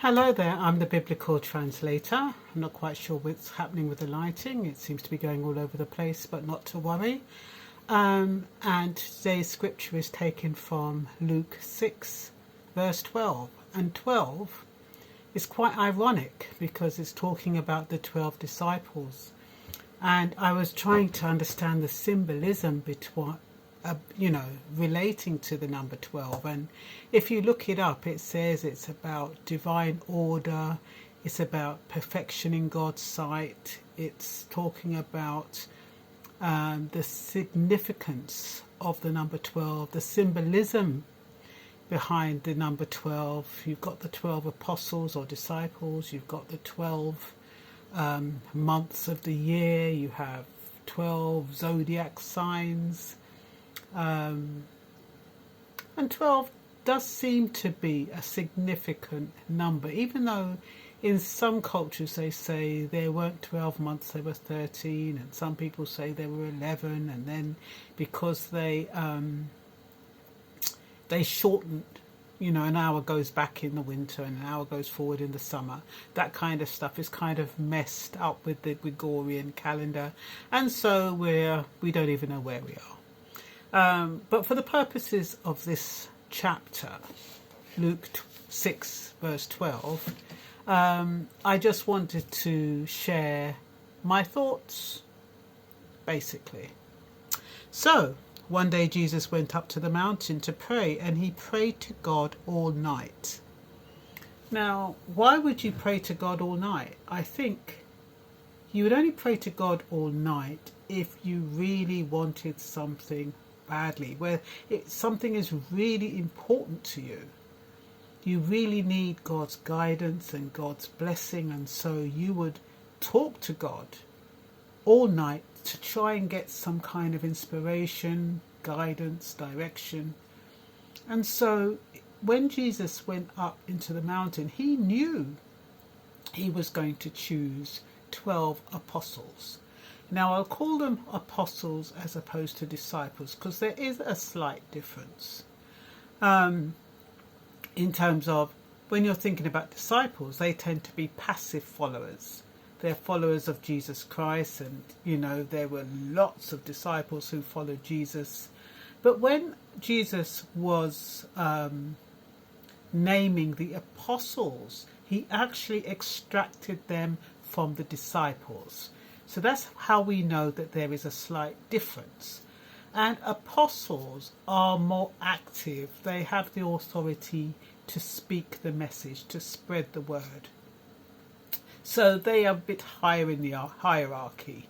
Hello there, I'm the Biblical Translator. I'm not quite sure what's happening with the lighting. It seems to be going all over the place, but not to worry. And today's scripture is taken from Luke 6, verse 12. And 12 is quite ironic because it's talking about the 12 disciples. And I was trying to understand the symbolism between relating to the number 12, and if you look it up, it says it's about divine order, it's about perfection in God's sight, it's talking about the significance of the number 12, the symbolism behind the number 12. You've got the 12 apostles or disciples, you've got the 12 months of the year, you have 12 zodiac signs. And 12 does seem to be a significant number, even though in some cultures they say there weren't 12 months, there were 13, and some people say there were 11, and then because they shortened, an hour goes back in the winter and an hour goes forward in the summer. That kind of stuff is kind of messed up with the Gregorian calendar, and so we don't even know where we are. But for the purposes of this chapter, Luke 6 verse 12, I just wanted to share my thoughts, basically. So, one day Jesus went up to the mountain to pray, and he prayed to God all night. Now, why would you pray to God all night? I think you would only pray to God all night if you really wanted something badly, where something is really important to you. You really need God's guidance and God's blessing, and so you would talk to God all night to try and get some kind of inspiration, guidance, direction. And so when Jesus went up into the mountain, he knew he was going to choose 12 apostles. Now, I'll call them apostles as opposed to disciples because there is a slight difference in terms of when you're thinking about disciples, they tend to be passive followers. They're followers of Jesus Christ, and, there were lots of disciples who followed Jesus. But when Jesus was naming the apostles, he actually extracted them from the disciples. So that's how we know that there is a slight difference. And apostles are more active. They have the authority to speak the message, to spread the word. So they are a bit higher in the hierarchy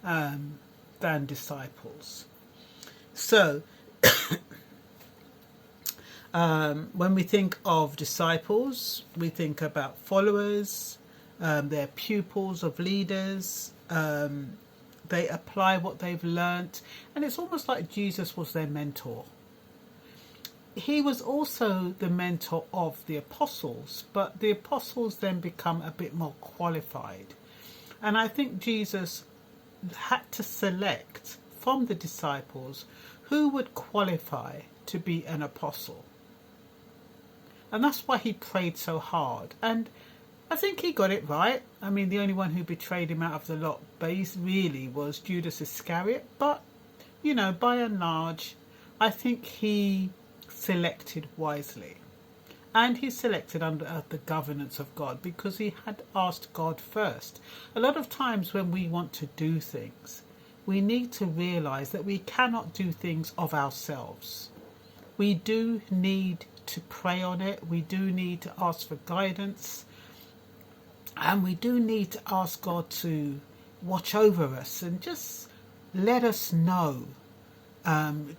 than disciples. So when we think of disciples, we think about followers. They're pupils of leaders. They apply what they've learnt, and it's almost like Jesus was their mentor. He was also the mentor of the apostles, but the apostles then become a bit more qualified. And I think Jesus had to select from the disciples who would qualify to be an apostle. And that's why he prayed so hard. And I think he got it right. I mean, the only one who betrayed him out of the lot really was Judas Iscariot. But, by and large, I think he selected wisely. And he selected under the governance of God because he had asked God first. A lot of times when we want to do things, we need to realise that we cannot do things of ourselves. We do need to pray on it. We do need to ask for guidance. And we do need to ask God to watch over us and just let us know,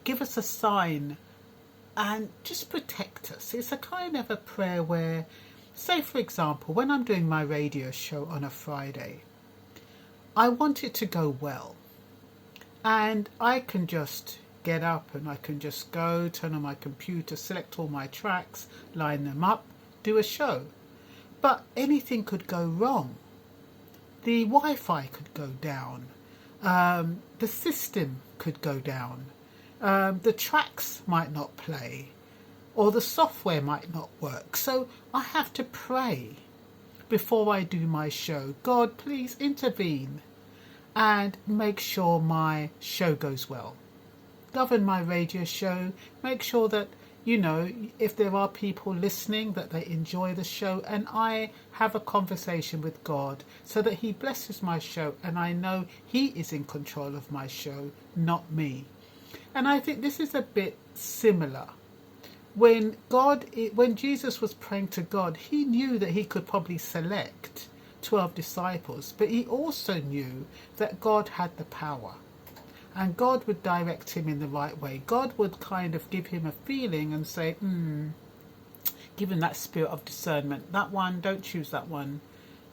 give us a sign and just protect us. It's a kind of a prayer where, say for example, when I'm doing my radio show on a Friday, I want it to go well. And I can just get up and I can just go, turn on my computer, select all my tracks, line them up, do a show. But anything could go wrong. The Wi-Fi could go down. The system could go down. The tracks might not play. or the software might not work. So I have to pray before I do my show. God, please intervene and make sure my show goes well. Govern my radio show. Make sure that, if there are people listening, that they enjoy the show, and I have a conversation with God so that he blesses my show and I know he is in control of my show, not me. And I think this is a bit similar. When Jesus was praying to God, he knew that he could probably select 12 disciples, but he also knew that God had the power. And God would direct him in the right way. God would kind of give him a feeling and say, give him that spirit of discernment. That one, don't choose that one.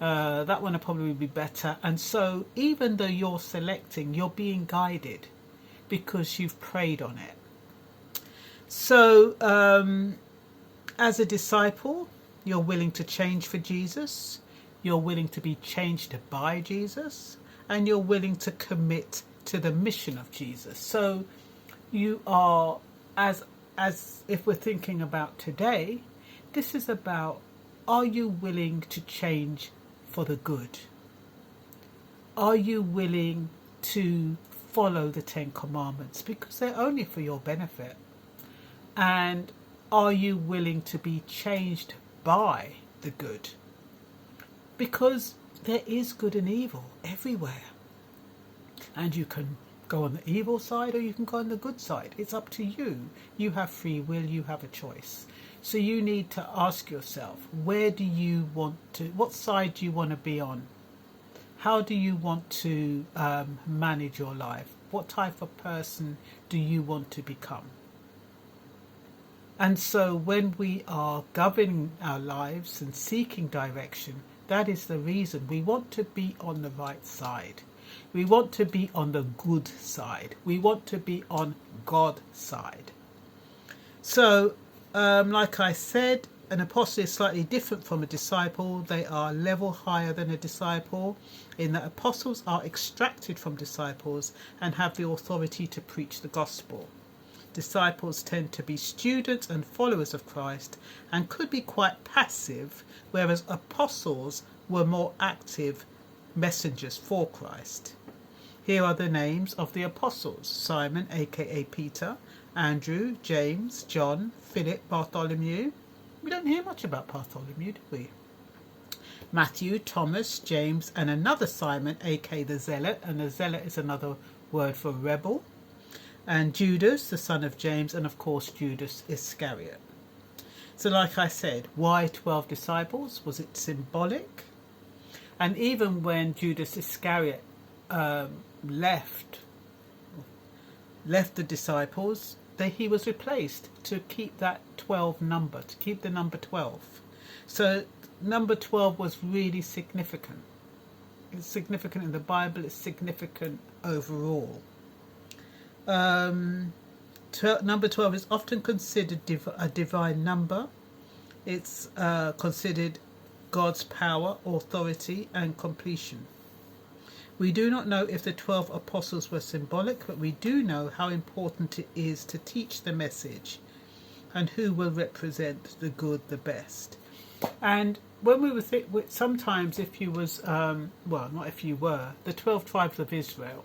That one will probably be better. And so even though you're selecting, you're being guided because you've prayed on it. So as a disciple, you're willing to change for Jesus. You're willing to be changed by Jesus. And you're willing to commit to the mission of Jesus. So you are, as if we're thinking about today, this is about, are you willing to change for the good? Are you willing to follow the 10 commandments because they're only for your benefit? And are you willing to be changed by the good? Because there is good and evil everywhere. And you can go on the evil side or you can go on the good side. It's up to you. You have free will, you have a choice. So you need to ask yourself, what side do you want to be on? How do you want to manage your life? What type of person do you want to become? And so when we are governing our lives and seeking direction, that is the reason we want to be on the right side. We want to be on the good side. We want to be on God's side. So, like I said, an apostle is slightly different from a disciple. They are a level higher than a disciple in that apostles are extracted from disciples and have the authority to preach the gospel. Disciples tend to be students and followers of Christ and could be quite passive, whereas apostles were more active messengers for Christ. Here are the names of the apostles: Simon, aka Peter, Andrew, James, John, Philip, Bartholomew. We don't hear much about Bartholomew, do we? Matthew, Thomas, James, and another Simon, aka the Zealot, and the Zealot is another word for rebel. And Judas, the son of James, and of course Judas Iscariot. So like I said, why 12 disciples? Was it symbolic? And even when Judas Iscariot left the disciples, he was replaced to keep that 12 number, to keep the number 12. So number 12 was really significant. It's significant in the Bible, it's significant overall. Number 12 is often considered a divine number. It's considered God's power, authority, and completion. We do not know if the 12 apostles were symbolic, but we do know how important it is to teach the message and who will represent the good the best. And when we were sometimes if you was, not if you were, the 12 tribes of Israel,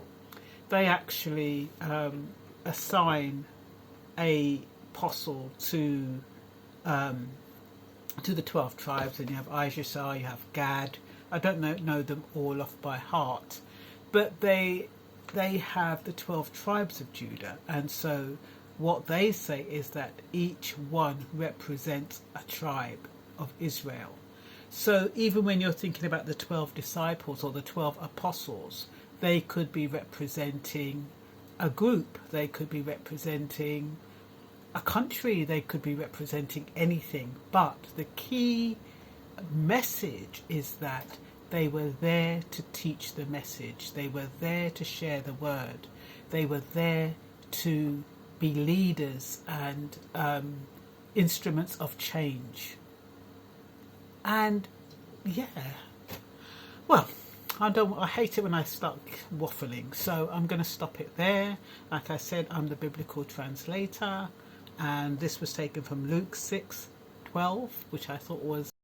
they actually assign a apostle to the 12 tribes, and you have Issachar, you have Gad. I don't know them all off by heart, but they have the 12 tribes of Judah, and so what they say is that each one represents a tribe of Israel. So even when you're thinking about the 12 disciples or the 12 apostles, they could be representing a group, they could be representing a country, they could be representing anything. But the key message is that they were there to teach the message. They were there to share the word. They were there to be leaders and instruments of change. And I hate it when I start waffling, so I'm going to stop it there. Like I said, I'm the Biblical Translator, and this was taken from Luke 6:12, which I thought was